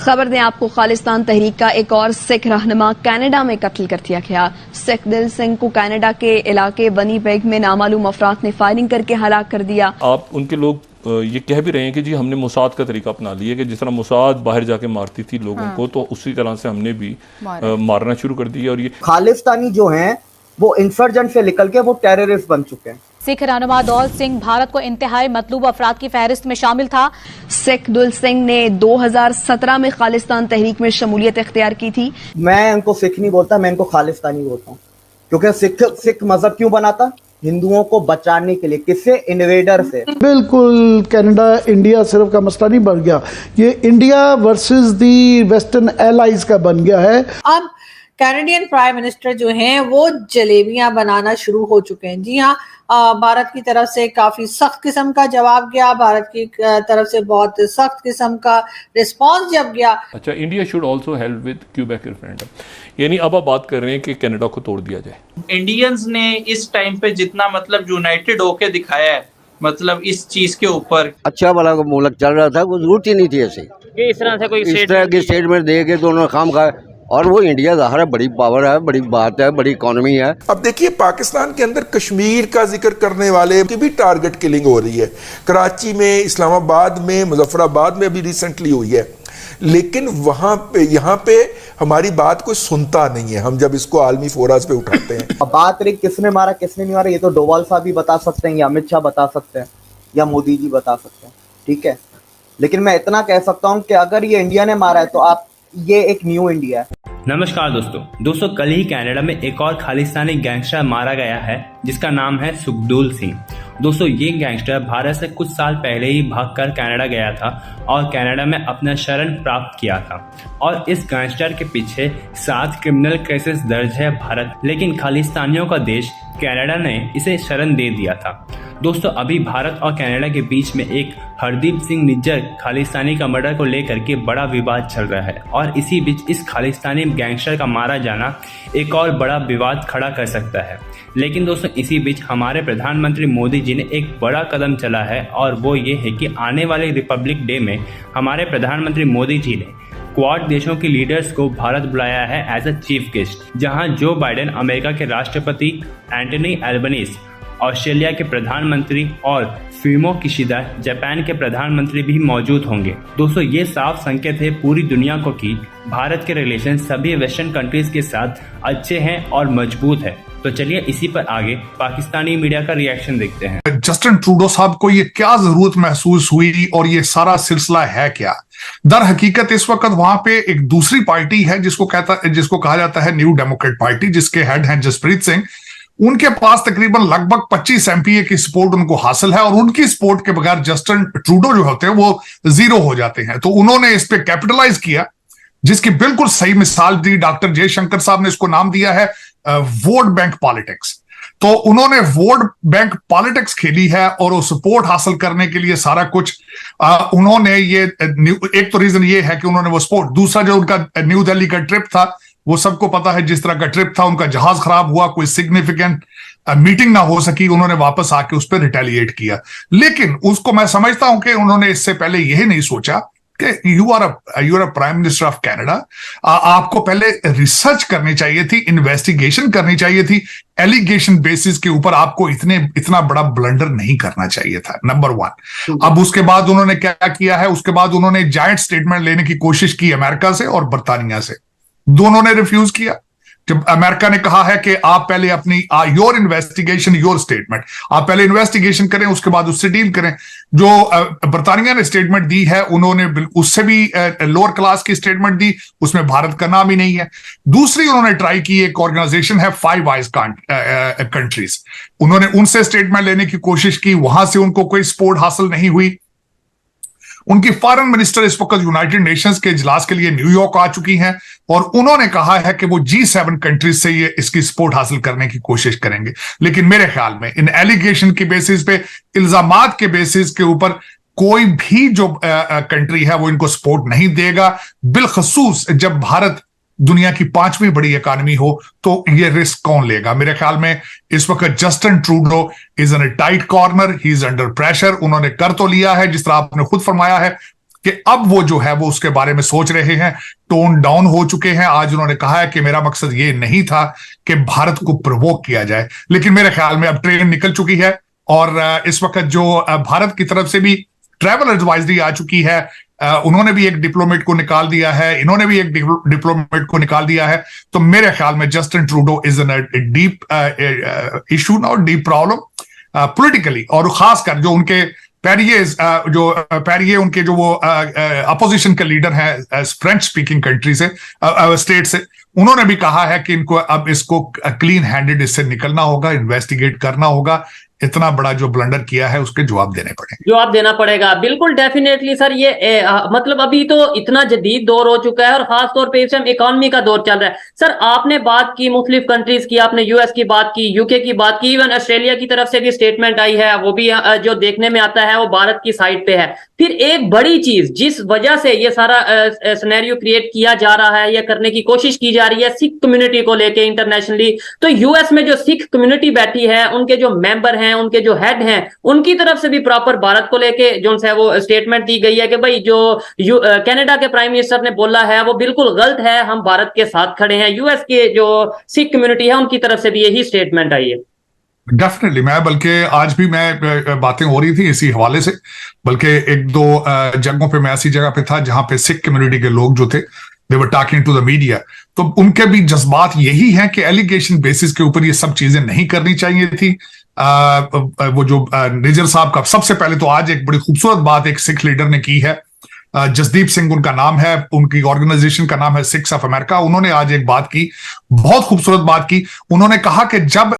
खबर दें आपको, खालिस्तान तहरीक का एक और सिख रहनुमा कनाडा में कत्ल कर दिया गया। सिख दिल सिंह को कनाडा के इलाके बनीबेग में नामालूम अफराद ने फायरिंग करके हलाक कर दिया। आप उनके लोग ये कह भी रहे हैं कि जी हमने मुसाद का तरीका अपना लिया कि जिस तरह मुसाद बाहर जाके मारती थी लोगों को, तो उसी तरह से हमने भी मारना शुरू कर दिया। और ये खालिस्तानी जो हैं वो इंसर्जेंट से निकल के वो टेररिस्ट बन चुके हैं। सिख रहनुमा दौल सिंह भारत को इंतहाई मतलूब अफराद की फहरिस्त में शामिल था। सिख दुल सिंह ने 2017 में खालिस्तान तहरीक में शमूलियत इख्तियार की थी। मैं इनको सिख नहीं बोलता, मैं इनको खालिस्तानी बोलता हूँ, क्योंकि सिख मजहब क्यों बना था? हिंदुओं को बचाने के लिए। किससे? इन्वेडर से। बिल्कुल कनाडा इंडिया सिर्फ का मसला नहीं बन गया, ये India versus the western allies का बन गया है। अब कैनेडियन प्राइम मिनिस्टर जो हैं वो जलेबियां बनाना शुरू हो चुके हैं। जी हाँ, भारत की तरफ से काफी सख्त किस्म का जवाब गया, भारत की तरफ से बहुत सख्त किस्म का रिस्पांस जब गया। अच्छा, India should also help with Quebec referendum, यानी अब आप बात कर रहे हैं कि कनाडा को तोड़ दिया जाए। इंडियंस ने इस टाइम पे जितना मतलब यूनाइटेड होके दिखाया है, मतलब इस चीज के ऊपर अच्छा वाला मुल्क चल रहा था, कोई जरूरत ही नहीं थी ऐसे इस तरह से कोई इस तरह की स्टेटमेंट दे के तो उन्होंने काम खाया। और वो इंडिया ज़ाहिर है बड़ी पावर है, बड़ी बात है, बड़ी इकोनॉमी है। अब देखिए पाकिस्तान के अंदर कश्मीर का जिक्र करने वाले की भी टारगेट किलिंग हो रही है। कराची में, इस्लामाबाद में, मुजफ्फराबाद में अभी रिसेंटली हुई है, लेकिन वहां पे यहाँ पे हमारी बात कोई सुनता नहीं है। हम जब इसको आलमी फोरस पे उठाते हैं, अब बात रही किसने मारा किसने नहीं मारा, ये तो डोवाल साहब भी बता सकते हैं, या अमित शाह बता सकते हैं, या मोदी जी बता सकते हैं, ठीक है। लेकिन मैं इतना कह सकता हूँ कि अगर ये इंडिया ने मारा है तो आप ये एक न्यू इंडिया है। नमस्कार दोस्तों, कल ही कनाडा में एक और खालिस्तानी गैंगस्टर मारा गया है जिसका नाम है सुखदुल सिंह। दोस्तों, ये गैंगस्टर भारत से कुछ साल पहले ही भागकर कनाडा गया था और कनाडा में अपना शरण प्राप्त किया था। और इस गैंगस्टर के पीछे 7 क्रिमिनल केसेस दर्ज है भारत, लेकिन खालिस्तानियों का देश कनाडा ने इसे शरण दे दिया था। दोस्तों, अभी भारत और कनाडा के बीच में एक हरदीप सिंह निज्जर खालिस्तानी का मर्डर को लेकर के बड़ा विवाद चल रहा है और इसी बीच इस खालिस्तानी गैंगस्टर का मारा जाना एक और बड़ा विवाद खड़ा कर सकता है। लेकिन दोस्तों, इसी बीच हमारे प्रधानमंत्री मोदी जी ने एक बड़ा कदम चला है और वो ये है कि आने वाले रिपब्लिक डे में हमारे प्रधानमंत्री मोदी जी ने क्वाड देशों के लीडर्स को भारत बुलाया है एज अ चीफ गेस्ट, जहां जो बाइडेन अमेरिका के राष्ट्रपति, एंटनी एल्बनीज ऑस्ट्रेलिया के प्रधानमंत्री और फुमियो किशिदा जापान के प्रधानमंत्री भी मौजूद होंगे। दोस्तों, ये साफ संकेत है पूरी दुनिया को कि भारत के रिलेशन सभी वेस्टर्न कंट्रीज के साथ अच्छे हैं और मजबूत है। तो चलिए इसी पर आगे पाकिस्तानी मीडिया का रिएक्शन देखते हैं। जस्टिन ट्रूडो साहब को ये क्या जरूरत महसूस हुई और ये सारा सिलसिला है क्या? दर हकीकत इस वक्त वहां पे एक दूसरी पार्टी है जिसको कहा जाता है न्यू डेमोक्रेट पार्टी, जिसके हेड हैं जसप्रीत सिंह। उनके पास तकरीबन लगभग 25 एमपीए की सपोर्ट उनको हासिल है और उनकी सपोर्ट के बगैर जस्टिन ट्रूडो जो होते हैं वो जीरो हो जाते हैं। तो उन्होंने इस पे कैपिटलाइज किया, जिसकी बिल्कुल सही मिसाल दी डॉक्टर जयशंकर साहब ने। इसको नाम दिया है वोट बैंक पॉलिटिक्स। तो उन्होंने वोट बैंक पॉलिटिक्स खेली है और वो सपोर्ट हासिल करने के लिए सारा कुछ उन्होंने ये एक तो रीजन ये है कि उन्होंने वो सपोर्ट, दूसरा जो उनका न्यू दिल्ली का ट्रिप था वो सबको पता है जिस तरह का ट्रिप था, उनका जहाज खराब हुआ, कोई सिग्निफिकेंट मीटिंग ना हो सकी, उन्होंने वापस आके उस पर रिटेलिएट किया। लेकिन उसको मैं समझता हूं कि उन्होंने इससे पहले यही नहीं सोचा कि you are a prime minister of Canada, आपको पहले रिसर्च करनी चाहिए थी, इन्वेस्टिगेशन करनी चाहिए थी, एलिगेशन बेसिस के ऊपर आपको इतना बड़ा ब्लंडर नहीं करना चाहिए था, नंबर 1। अब उसके बाद उन्होंने क्या किया है, उसके बाद उन्होंने जायंट स्टेटमेंट लेने की कोशिश की अमेरिका से और बर्तानिया से, दोनों ने रिफ्यूज किया। जब अमेरिका ने कहा है कि आप पहले अपनी योर इन्वेस्टिगेशन योर स्टेटमेंट, आप पहले इन्वेस्टिगेशन करें उसके बाद उससे डील करें। जो बर्तानिया ने स्टेटमेंट दी है उन्होंने उससे भी लोअर क्लास की स्टेटमेंट दी, उसमें भारत का नाम ही नहीं है। दूसरी उन्होंने ट्राई की, एक ऑर्गेनाइजेशन है फाइव आइज कंट्रीज, उन्होंने उनसे स्टेटमेंट लेने की कोशिश की, वहां से उनको कोई सपोर्ट हासिल नहीं हुई। उनकी फॉरेन मिनिस्टर इस वक्त यूनाइटेड नेशंस के इजलास के लिए न्यूयॉर्क आ चुकी हैं और उन्होंने कहा है कि वो G7 कंट्रीज से ये इसकी सपोर्ट हासिल करने की कोशिश करेंगे। लेकिन मेरे ख्याल में इन एलिगेशन की बेसिस पे, इल्जामात के बेसिस के ऊपर कोई भी जो कंट्री है वो इनको सपोर्ट नहीं देगा, बिलखसूस जब भारत दुनिया की 5वीं बड़ी इकोनॉमी हो तो ये रिस्क कौन लेगा? मेरे ख्याल में इस वक्त Justin Trudeau is in a tight corner, he is under pressure. उन्होंने कर तो लिया है, जिस तरह आपने खुद फरमाया है कि अब वो जो है वो उसके बारे में सोच रहे हैं, टोन डाउन हो चुके हैं। आज उन्होंने कहा है कि मेरा मकसद ये नहीं था कि भारत को प्रोवोक किया जाए, लेकिन मेरे ख्याल में अब ट्रेन निकल चुकी है और इस वक्त जो भारत की तरफ से भी ट्रैवल एडवाइजरी आ चुकी है, उन्होंने भी एक डिप्लोमेट को निकाल दिया है, इन्होंने भी एक डिप्लोमेट को निकाल दिया है। तो मेरे ख्याल में Justin Trudeau is an deep issue now, deep problem politically, और खासकर जो उनके पैरिये उनके जो वो अपोजिशन के लीडर हैं फ्रेंच स्पीकिंग कंट्री से, स्टेट से, उन्होंने भी कहा है कि इनको अब इसको क्लीन हैंडेड इससे निकलना होगा, इन्वेस्टिगेट करना होगा, इतना बड़ा जो ब्लंडर किया है उसके जवाब देने पड़ेंगे। जवाब देना पड़ेगा, बिल्कुल डेफिनेटली सर। ये मतलब अभी तो इतना जदीद दौर हो चुका है और खास तौर पे इस टाइम इकोनॉमी का दौर चल रहा है। सर आपने बात की मुख्तलिफ कंट्रीज की, आपने यूएस की बात की, यूके की बात की, इवन ऑस्ट्रेलिया की तरफ से भी स्टेटमेंट आई है, वो भी जो देखने में आता है वो भारत की साइड पे है। फिर एक बड़ी चीज जिस वजह से ये सारा सिनेरियो क्रिएट किया जा रहा है या करने की कोशिश की जा रही है सिख कम्युनिटी को लेके इंटरनेशनली, तो यूएस में जो सिख कम्युनिटी बैठी है, उनके जो मेंबर हैं, उनके जो हेड हैं, उनकी तरफ से भी प्रॉपर भारत को लेके जो है वो स्टेटमेंट दी गई है कि भाई जो कनाडा के प्राइम मिनिस्टर ने बोला है वो बिल्कुल गलत है, हम भारत के साथ खड़े हैं। यूएस के जो सिख कम्युनिटी है उनकी तरफ से भी यही स्टेटमेंट आई है। डेफिनेटली, मैं बल्कि आज भी मैं बातें हो रही थी इसी हवाले से, बल्कि एक दो जगहों पे मैं ऐसी जगह पे था जहां पे सिख कम्युनिटी के लोग जो थे they were talking to the media, तो उनके भी जज्बात यही हैं कि एलिगेशन बेसिस के ऊपर ये सब चीजें नहीं करनी चाहिए थी। वो जो निजर साहब का, सबसे पहले तो आज एक बड़ी खूबसूरत बात एक सिख लीडर ने की है, जसदीप सिंह उनका नाम है, उनकी ऑर्गेनाइजेशन का नाम है सिख्स ऑफ अमेरिका। उन्होंने आज एक बात की, बहुत खूबसूरत बात की। उन्होंने कहा कि जब